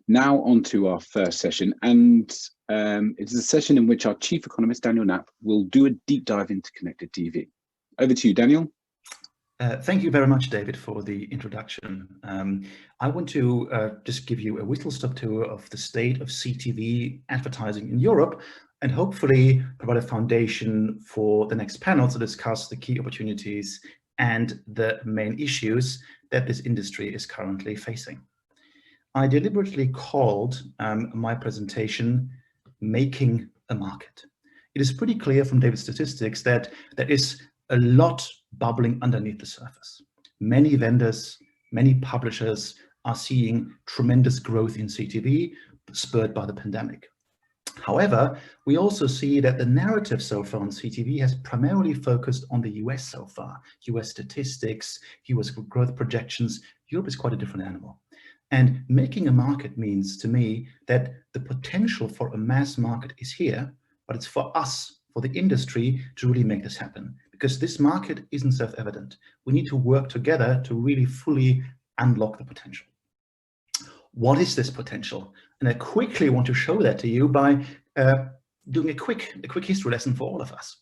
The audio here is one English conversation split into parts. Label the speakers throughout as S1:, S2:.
S1: Now on to our first session, and it is a session in which our Chief Economist, Daniel Knapp, will do a deep dive into connected TV. Over to you, Daniel.
S2: Thank you very much, David, for the introduction. I want to just give you a whistle-stop tour of the state of CTV advertising in Europe, and hopefully provide a foundation for the next panel to discuss the key opportunities and the main issues that this industry is currently facing. I deliberately called my presentation "Making a Market." It is pretty clear from David's statistics that there is a lot bubbling underneath the surface. Many vendors, many publishers are seeing tremendous growth in CTV, spurred by the pandemic. However, we also see that the narrative so far on CTV has primarily focused on the US so far. US statistics, US growth projections. Europe is quite a different animal. And making a market means to me that the potential for a mass market is here, but it's for us, for the industry, to really make this happen. Because this market isn't self-evident. We need to work together to really fully unlock the potential. What is this potential? And I quickly want to show that to you by doing a quick history lesson for all of us.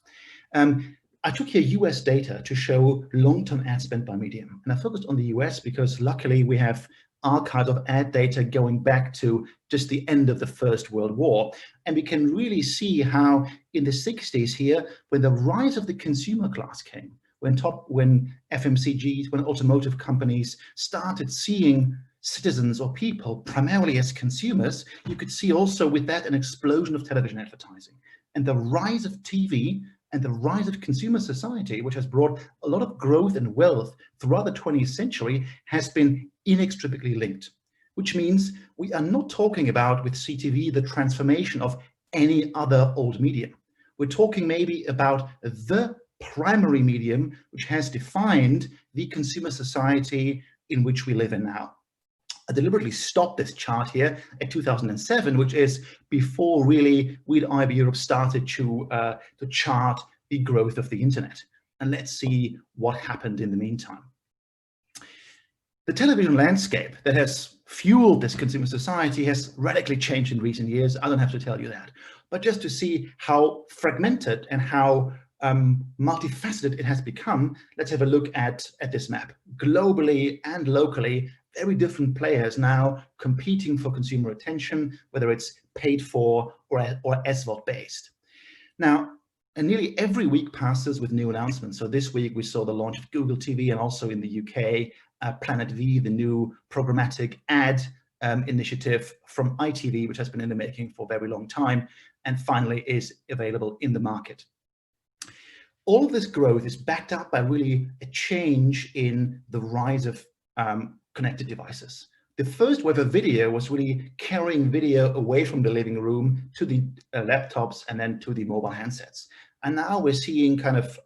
S2: I took here US data to show long-term ad spend by medium. And I focused on the US because luckily we have archives of ad data going back to just the end of the First World War. And we can really see how in the 60s here, when the rise of the consumer class came, when FMCGs, when automotive companies started seeing citizens or people primarily as consumers, you could see also with that an explosion of television advertising. And the rise of TV and the rise of consumer society, which has brought a lot of growth and wealth throughout the 20th century, has been inextricably linked, which means we are not talking about with CTV the transformation of any other old medium. We're talking maybe about the primary medium which has defined the consumer society in which we live in now. I deliberately stopped this chart here at 2007, which is before really we at IAB Europe started to chart the growth of the internet. And let's see what happened in the meantime. The television landscape that has fueled this consumer society has radically changed in recent years. I don't have to tell you that. But just to see how fragmented and how multifaceted it has become, let's have a look at this map. Globally and locally, very different players now competing for consumer attention, whether it's paid for or SVOD based. Now, and nearly every week passes with new announcements. So this week we saw the launch of Google TV, and also in the UK, Planet V, the new programmatic ad initiative from ITV, which has been in the making for a very long time, and finally is available in the market. All of this growth is backed up by really a change in the rise of connected devices. The first wave of video was really carrying video away from the living room to the laptops and then to the mobile handsets. And now we're seeing kind of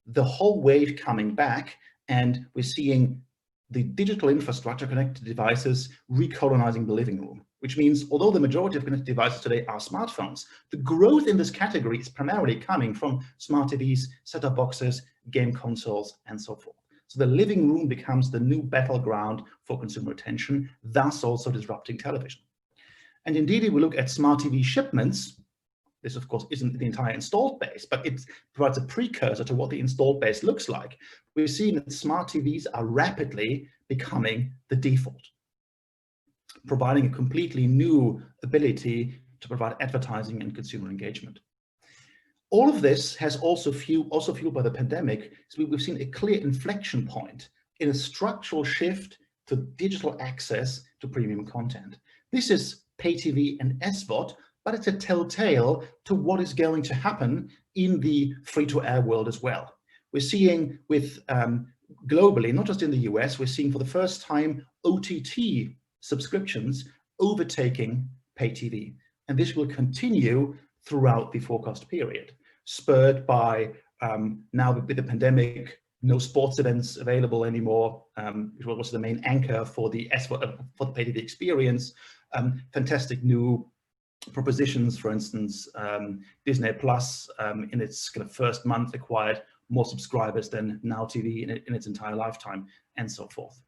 S2: the whole wave coming back, and we're seeing the digital infrastructure, connected devices, recolonizing the living room, which means although the majority of connected devices today are smartphones, the growth in this category is primarily coming from smart TVs, set-top boxes, game consoles, and so forth. So the living room becomes the new battleground for consumer attention, thus also disrupting television. And indeed, if we look at smart TV shipments, this of course isn't the entire installed base, but it provides a precursor to what the installed base looks like. We're seeing that smart TVs are rapidly becoming the default, providing a completely new ability to provide advertising and consumer engagement. All of this has also fueled by the pandemic. So we've seen a clear inflection point in a structural shift to digital access to premium content. This is pay TV and SVOD, but it's a telltale to what is going to happen in the free-to-air world as well. We're seeing with globally, not just in the US, we're seeing for the first time OTT subscriptions overtaking pay TV. And this will continue throughout the forecast period, spurred by now with the pandemic, no sports events available anymore, which was the main anchor for the SVOD, for the pay TV experience. Fantastic new propositions, for instance, Disney Plus in its kind of first month acquired more subscribers than Now TV in its entire lifetime, and so forth.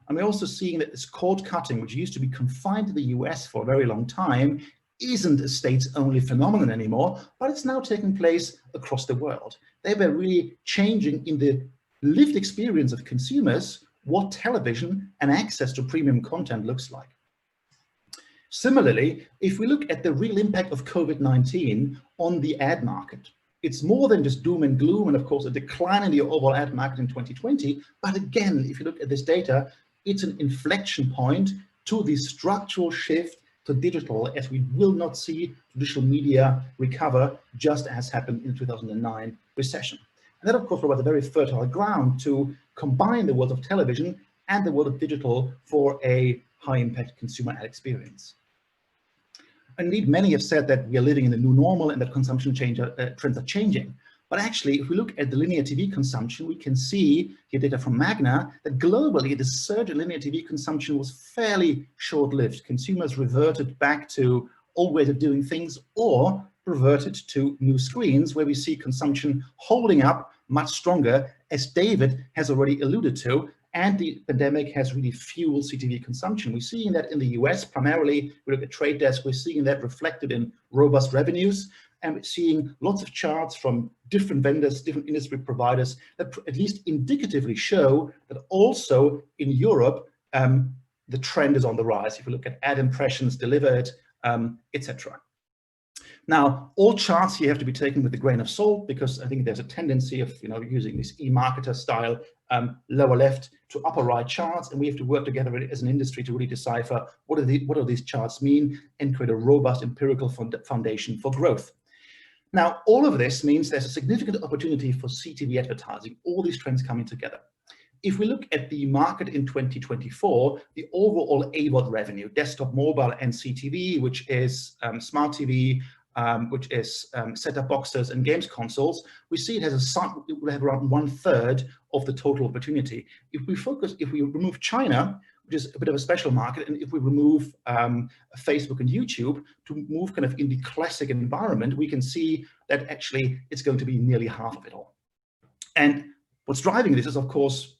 S2: And we're also seeing that this cord cutting, which used to be confined to the US for a very long time, isn't a states-only phenomenon anymore, but it's now taking place across the world. They were really changing in the lived experience of consumers what television and access to premium content looks like. Similarly, if we look at the real impact of COVID-19 on the ad market, it's more than just doom and gloom, and of course a decline in the overall ad market in 2020. But again, if you look at this data, it's an inflection point to the structural shift to digital, as we will not see traditional media recover, just as happened in the 2009 recession. And that, of course, provides a very fertile ground to combine the world of television and the world of digital for a high-impact consumer ad experience. Indeed, many have said that we are living in a new normal and that consumption trends are changing. But actually, if we look at the linear TV consumption, we can see here data from Magna that globally the surge in linear TV consumption was fairly short-lived. Consumers reverted back to old ways of doing things or reverted to new screens, where we see consumption holding up much stronger, as David has already alluded to. And the pandemic has really fueled CTV consumption. We're seeing that in the US primarily. We look at Trade Desk, we're seeing that reflected in robust revenues. And we're seeing lots of charts from different vendors, different industry providers that at least indicatively show that also in Europe, the trend is on the rise. If you look at ad impressions delivered, etc. Now, all charts here have to be taken with a grain of salt, because I think there's a tendency of using this e-marketer style lower left to upper right charts, and we have to work together as an industry to really decipher what do these charts mean and create a robust empirical foundation for growth. Now, all of this means there's a significant opportunity for CTV advertising, all these trends coming together. If we look at the market in 2024, the overall AVOD revenue, desktop, mobile, and CTV, which is smart TV, which is set-top boxes and games consoles, we see it will have around 1/3 of the total opportunity. If we remove China, which is a bit of a special market, and if we remove Facebook and YouTube to move kind of in the classic environment, we can see that actually it's going to be nearly half of it all. And what's driving this is, of course,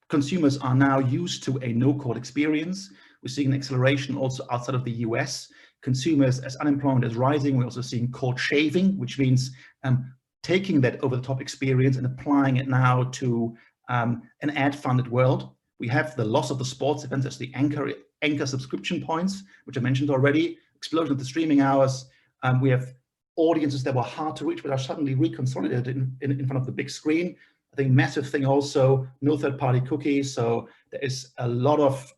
S2: consumers are now used to a no-cord experience. We're seeing an acceleration also outside of the US. Consumers, as unemployment is rising, we're also seeing cord shaving, which means taking that over-the-top experience and applying it now to an ad-funded world. We have the loss of the sports events as the anchor subscription points, which I mentioned already, explosion of the streaming hours. We have audiences that were hard to reach but are suddenly reconsolidated in front of the big screen. I think massive thing also, no third-party cookies. So there is a lot of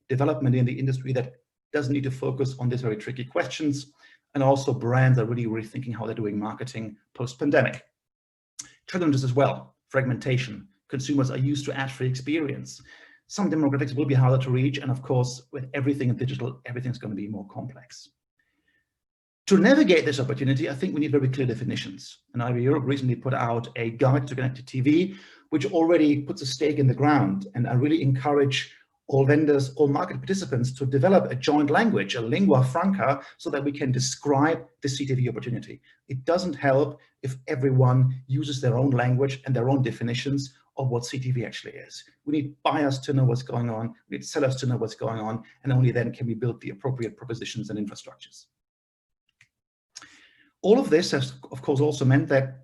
S2: development in the industry that doesn't need to focus on these very tricky questions. And also brands are really rethinking how they're doing marketing post-pandemic. Challenges as well, fragmentation. Consumers are used to ad-free experience. Some demographics will be harder to reach. And of course, with everything in digital, everything's going to be more complex. To navigate this opportunity, I think we need very clear definitions. And IAB Europe recently put out a guide to connected TV, which already puts a stake in the ground. And I really encourage all vendors, all market participants to develop a joint language, a lingua franca, so that we can describe the CTV opportunity. It doesn't help if everyone uses their own language and their own definitions of what CTV actually is. We need buyers to know what's going on, we need sellers to know what's going on, and only then can we build the appropriate propositions and infrastructures. All of this has, of course, also meant that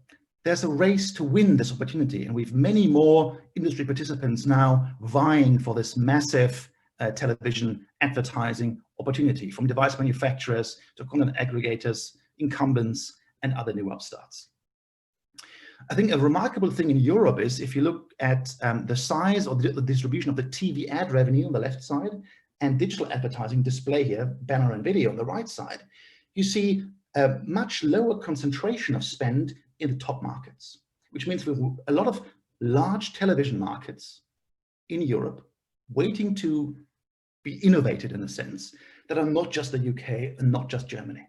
S2: there's a race to win this opportunity, and we have many more industry participants now vying for this massive television advertising opportunity, from device manufacturers to content aggregators, incumbents, and other new upstarts. I think a remarkable thing in Europe is, if you look at the size or the distribution of the TV ad revenue on the left side and digital advertising display here, banner and video on the right side, you see a much lower concentration of spend in the top markets, which means we have a lot of large television markets in Europe waiting to be innovated, in a sense, that are not just the UK and not just Germany,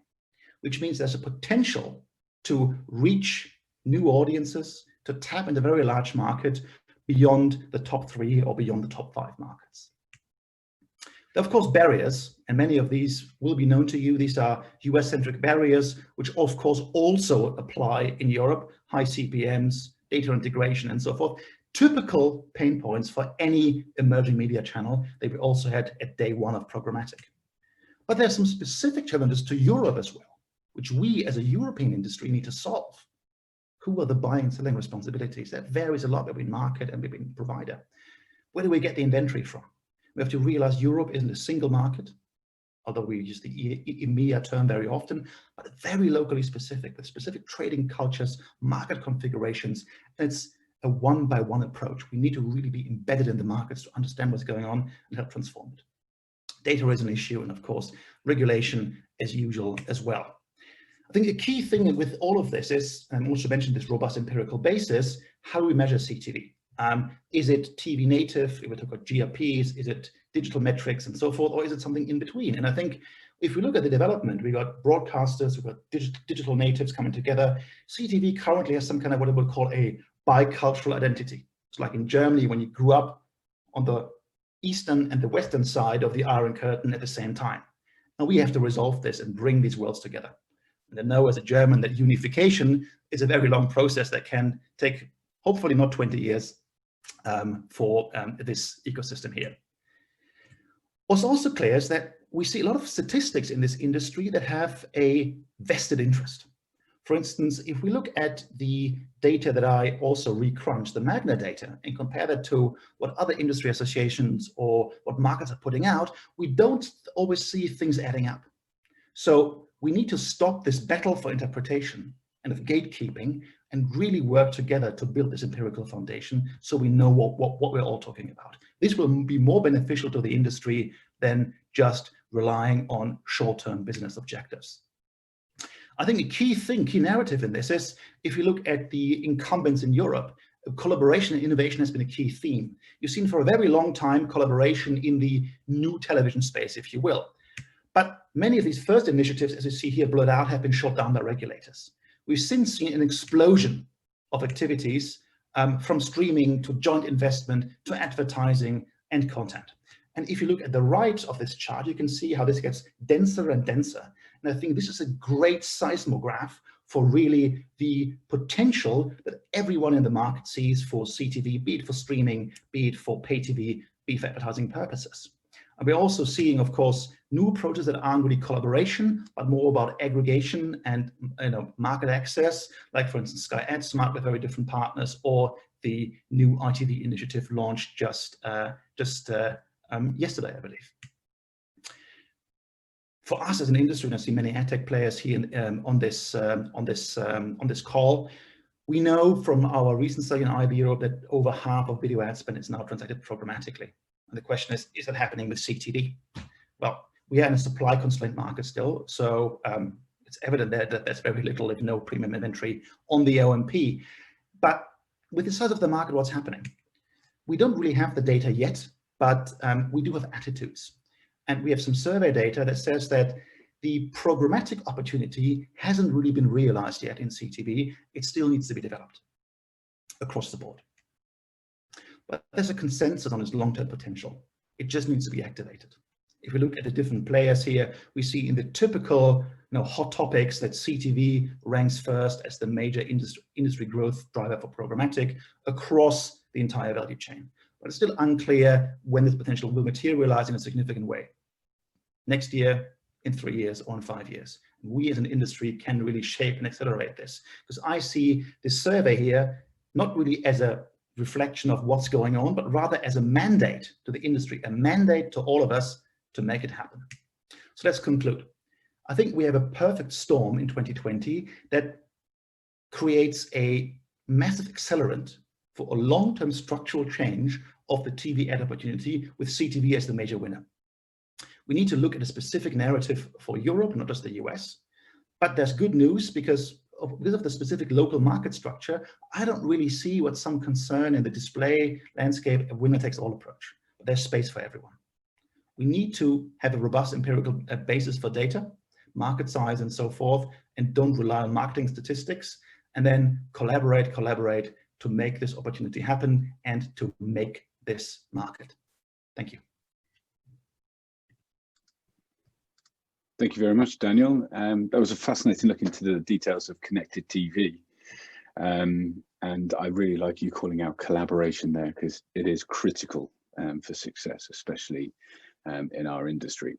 S2: which means there's a potential to reach new audiences, to tap into a very large market beyond the top 3 or beyond the top 5 markets. There are, of course, barriers, and many of these will be known to you. These are US-centric barriers, which of course also apply in Europe: high CPMs, data integration, and so forth. typical pain points for any emerging media channel that we also had at day one of programmatic. But there are some specific challenges to Europe as well, which we as a European industry need to solve. Who are the buying and selling responsibilities? That varies a lot between market and between provider. Where do we get the inventory from? We have to realize Europe isn't a single market, although we use the EMEA term very often, but very locally specific, with specific trading cultures, market configurations, and it's a one-by-one approach. We need to really be embedded in the markets to understand what's going on and help transform it. Data is an issue, and of course, regulation as usual as well. I think a key thing with all of this is, and also mentioned this robust empirical basis, how do we measure CTV? Is it TV native, if we talk about GRPs, is it digital metrics and so forth, or is it something in between? And I think if we look at the development, we've got broadcasters, we've got digital natives coming together. CTV currently has some kind of what I would call a bicultural identity. It's like in Germany, when you grew up on the eastern and the western side of the Iron Curtain at the same time. And we have to resolve this and bring these worlds together. And I know as a German that unification is a very long process that can take, hopefully not 20 years for this ecosystem here. What's also clear is that we see a lot of statistics in this industry that have a vested interest. For instance, if we look at the data that I also recrunched, the Magna data, and compare that to what other industry associations or what markets are putting out, we don't always see things adding up. So we need to stop this battle for interpretation and of gatekeeping and really work together to build this empirical foundation so we know what we're all talking about. This will be more beneficial to the industry than just relying on short-term business objectives. I think a key narrative in this is, if you look at the incumbents in Europe, collaboration and innovation has been a key theme. You've seen for a very long time collaboration in the new television space, if you will. But many of these first initiatives, as you see here blurred out, have been shot down by regulators. We've since seen an explosion of activities from streaming to joint investment to advertising and content. And if you look at the right of this chart, you can see how this gets denser and denser. And I think this is a great seismograph for really the potential that everyone in the market sees for CTV, be it for streaming, be it for pay TV, be it for advertising purposes. And we're also seeing, of course, new approaches that aren't really collaboration, but more about aggregation and market access, like for instance, Sky AdSmart with very different partners, or the new ITV initiative launched just yesterday, I believe. For us as an industry, and I see many ad tech players here on this call, we know from our recent study in IAB Europe that over half of video ad spend is now transacted programmatically. And the question is that happening with CTV? Well, we are in a supply constrained market still, so it's evident that there's very little, if no, premium inventory on the OMP. But with the size of the market, what's happening? We don't really have the data yet, but we do have attitudes. And we have some survey data that says that the programmatic opportunity hasn't really been realized yet in CTV. It still needs to be developed across the board. But there's a consensus on its long-term potential. It just needs to be activated. If we look at the different players here, we see in the typical hot topics that CTV ranks first as the major industry growth driver for programmatic across the entire value chain. But it's still unclear when this potential will materialize in a significant way. Next year, in 3 years, or in 5 years. We as an industry can really shape and accelerate this. Because I see this survey here not really as a reflection of what's going on, but rather as a mandate to the industry, a mandate to all of us to make it happen. So let's conclude. I think we have a perfect storm in 2020 that creates a massive accelerant for a long-term structural change of the TV ad opportunity, with CTV as the major winner. We need to look at a specific narrative for Europe, not just the US. But there's good news because of the specific local market structure. I don't really see what's some concern in the display landscape, a winner-takes-all approach. But there's space for everyone. We need to have a robust empirical basis for data, market size, and so forth, and don't rely on marketing statistics, and then collaborate to make this opportunity happen and to make this market. Thank you.
S1: Thank you very much, Daniel. That was a fascinating look into the details of connected TV. And I really like you calling out collaboration there, because it is critical for success, especially in our industry.